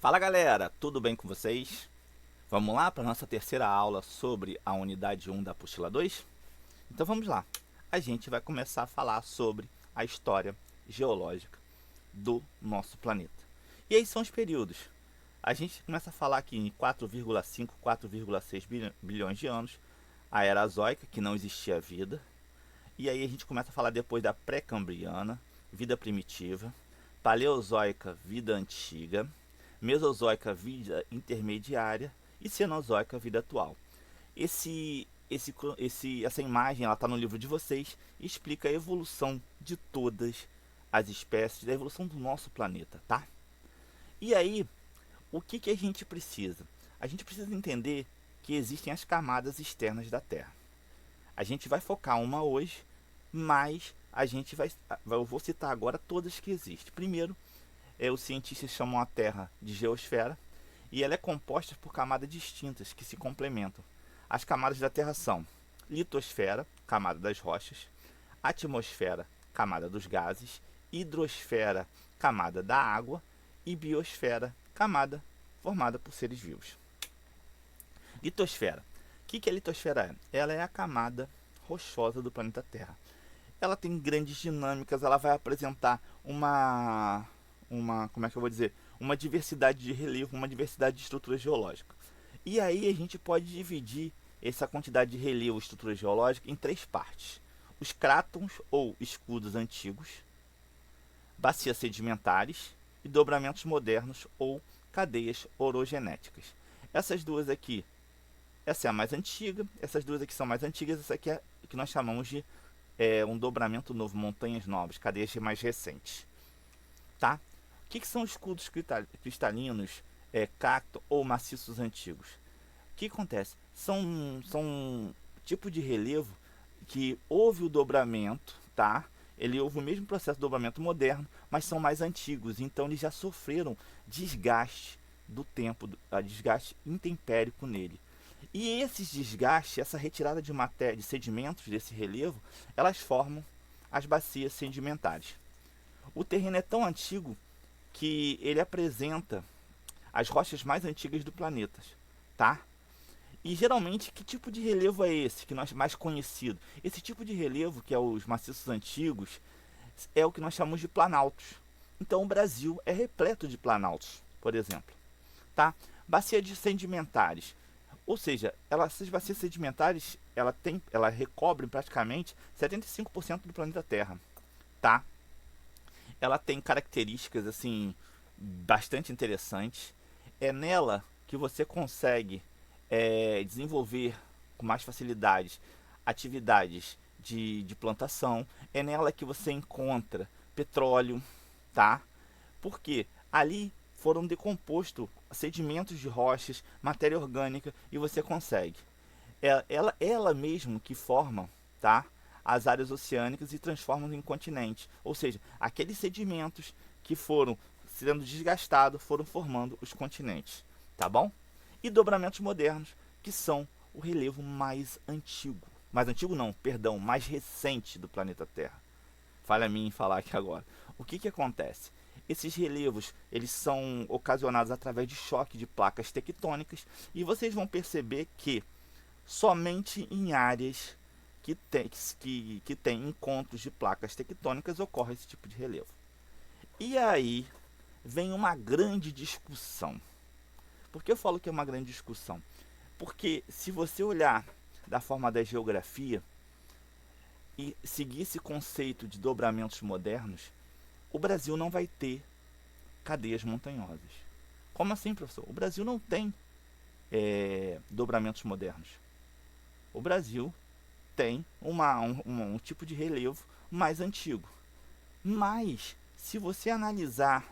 Fala galera, tudo bem com vocês? Vamos lá para a nossa terceira aula sobre a unidade 1 da apostila 2? Então vamos lá. A gente vai começar a falar sobre a história geológica do nosso planeta. E aí são os períodos. A gente começa a falar aqui em 4,5, 4,6 bilhões de anos, a Era Zoica, que não existia vida. E aí a gente começa a falar depois da Pré-Cambriana, vida primitiva, Paleozoica, vida antiga, Mesozoica, vida intermediária e Cenozoica, vida atual. Essa imagem está no livro de vocês e explica a evolução de todas as espécies, da evolução do nosso planeta, tá? E aí, o que a gente precisa? A gente precisa entender que existem as camadas externas da Terra. A gente vai focar uma hoje, mas eu vou citar agora todas que existem. Primeiro, os cientistas chamam a Terra de geosfera e ela é composta por camadas distintas que se complementam. As camadas da Terra são litosfera, camada das rochas, atmosfera, camada dos gases, hidrosfera, camada da água e biosfera, camada formada por seres vivos. Litosfera. O que a litosfera é? Ela é a camada rochosa do planeta Terra. Ela tem grandes dinâmicas, ela vai apresentar como é que eu vou dizer, uma diversidade de relevo, uma diversidade de estrutura geológica. E aí a gente pode dividir essa quantidade de relevo e estrutura geológica em três partes: os crátons ou escudos antigos, bacias sedimentares e dobramentos modernos ou cadeias orogenéticas. Essas duas aqui, essa é a mais antiga, essas duas aqui são mais antigas, essa aqui é que nós chamamos de um dobramento novo, montanhas novas, cadeias mais recentes, tá? O que são escudos cristalinos, cacto ou maciços antigos? O que acontece? São tipo de relevo que houve o dobramento, tá? Ele houve o mesmo processo de dobramento moderno, mas são mais antigos, então eles já sofreram desgaste do tempo, desgaste intempérico nele. E esses desgastes, essa retirada de matéria, de sedimentos desse relevo, elas formam as bacias sedimentares. O terreno é tão antigo que ele apresenta as rochas mais antigas do planeta, tá? E geralmente, que tipo de relevo é esse que nós mais conhecido? Esse tipo de relevo, que é os maciços antigos, é o que nós chamamos de planaltos. Então o Brasil é repleto de planaltos, por exemplo, tá? Bacia de sedimentares. Ou seja, essas bacias sedimentares, ela recobre praticamente 75% do planeta Terra, tá? Ela tem características assim bastante interessantes. É nela que você consegue desenvolver com mais facilidade atividades de plantação. É nela que você encontra petróleo, tá? Porque ali foram decompostos sedimentos de rochas, matéria orgânica e você consegue. Ela mesmo que forma, tá? As áreas oceânicas e transformam em continentes. Ou seja, aqueles sedimentos que foram sendo desgastados foram formando os continentes, tá bom? E dobramentos modernos, que são o relevo mais antigo. Mais antigo não, perdão, mais recente do planeta Terra. Falha a mim em falar aqui agora. O que acontece? Esses relevos, eles são ocasionados através de choque de placas tectônicas e vocês vão perceber que somente em áreas que tem encontros de placas tectônicas ocorre esse tipo de relevo. E aí vem uma grande discussão. Por que eu falo que é uma grande discussão? Porque se você olhar da forma da geografia e seguir esse conceito de dobramentos modernos, o Brasil não vai ter cadeias montanhosas. Como assim, professor? O Brasil não tem dobramentos modernos. O Brasil tem um tipo de relevo mais antigo. Mas, se você analisar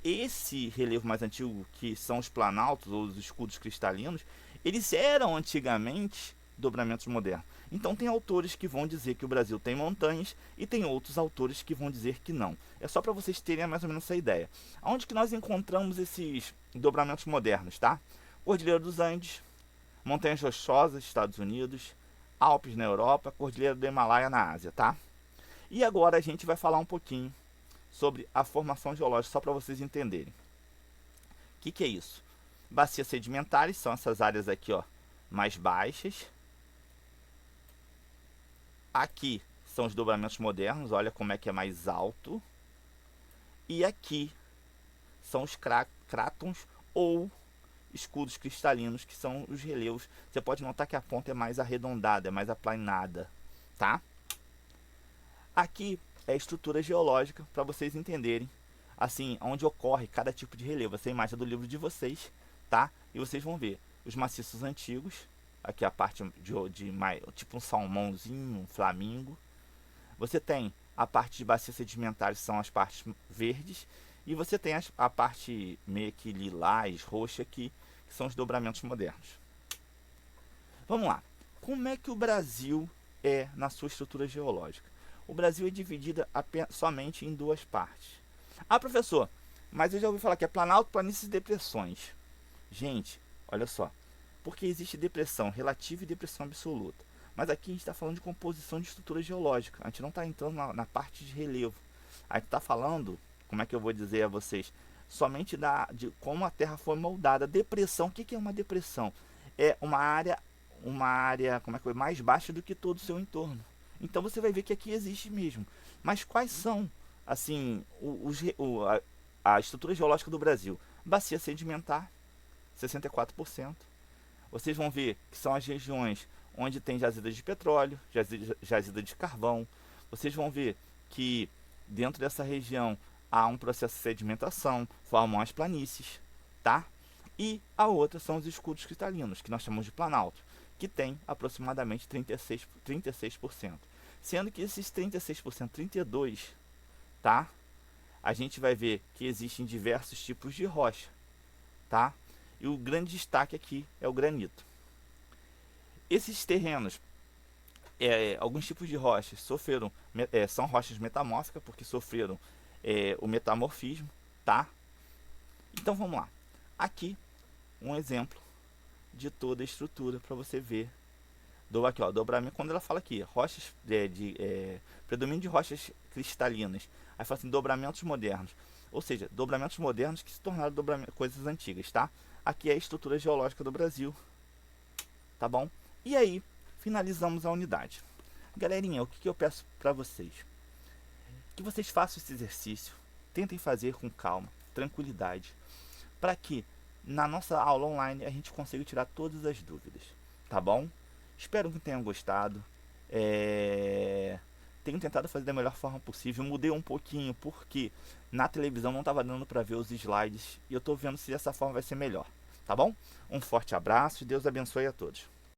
esse relevo mais antigo, que são os planaltos ou os escudos cristalinos, eles eram antigamente dobramentos modernos. Então tem autores que vão dizer que o Brasil tem montanhas e tem outros autores que vão dizer que não. É só para vocês terem mais ou menos essa ideia. Onde que nós encontramos esses dobramentos modernos, tá? Cordilheira dos Andes, Montanhas Rochosas, Estados Unidos, Alpes na Europa, Cordilheira do Himalaia na Ásia, tá? E agora a gente vai falar um pouquinho sobre a formação geológica, só para vocês entenderem. Que é isso? Bacias sedimentares são essas áreas aqui, ó, mais baixas. Aqui são os dobramentos modernos, olha como é que é mais alto. E aqui são os crátons ou escudos cristalinos, que são os relevos. Você pode notar que a ponta é mais arredondada, é mais aplanada, tá? Aqui é a estrutura geológica, para vocês entenderem, assim, onde ocorre cada tipo de relevo. Essa é a imagem do livro de vocês, tá? E vocês vão ver os maciços antigos, aqui a parte de tipo um salmãozinho, um flamingo. Você tem a parte de bacias sedimentares, são as partes verdes, e você tem a parte meio que lilás, roxa aqui, que são os dobramentos modernos. Vamos lá. Como é que o Brasil é na sua estrutura geológica? O Brasil é dividido somente em duas partes. Ah, professor, mas eu já ouvi falar que é planalto, planícies e depressões. Gente, olha só. Porque existe depressão relativa e depressão absoluta. Mas aqui a gente está falando de composição de estrutura geológica. A gente não está entrando na parte de relevo. A gente está falando, como é que eu vou dizer a vocês, somente de como a Terra foi moldada. Depressão, o que é uma depressão? É uma área como é que é, mais baixa do que todo o seu entorno. Então você vai ver que aqui existe mesmo. Mas quais são, assim, a estrutura geológica do Brasil? Bacia sedimentar, 64%. Vocês vão ver que são as regiões onde tem jazidas de petróleo, jazida de carvão. Vocês vão ver que dentro dessa região há um processo de sedimentação, formam as planícies, tá? E a outra são os escudos cristalinos, que nós chamamos de planalto, que tem aproximadamente 36%. Sendo que esses 36%, 32%, tá? A gente vai ver que existem diversos tipos de rocha, tá? E o grande destaque aqui é o granito. Esses terrenos, alguns tipos de rochas sofreram, são rochas metamórficas, porque sofreram o metamorfismo, tá? Então vamos lá. Aqui um exemplo de toda a estrutura para você ver. Aqui, ó, dobramento, quando ela fala aqui, rochas predomínio de rochas cristalinas. Aí fala assim, dobramentos modernos. Ou seja, dobramentos modernos que se tornaram coisas antigas, tá? Aqui é a estrutura geológica do Brasil, tá bom? E aí, finalizamos a unidade. Galerinha, o que eu peço para vocês? Que vocês façam esse exercício, tentem fazer com calma, tranquilidade, para que na nossa aula online a gente consiga tirar todas as dúvidas, tá bom? Espero que tenham gostado. Tenho tentado fazer da melhor forma possível. Mudei um pouquinho porque na televisão não estava dando para ver os slides e eu estou vendo se dessa forma vai ser melhor, tá bom? Um forte abraço e Deus abençoe a todos.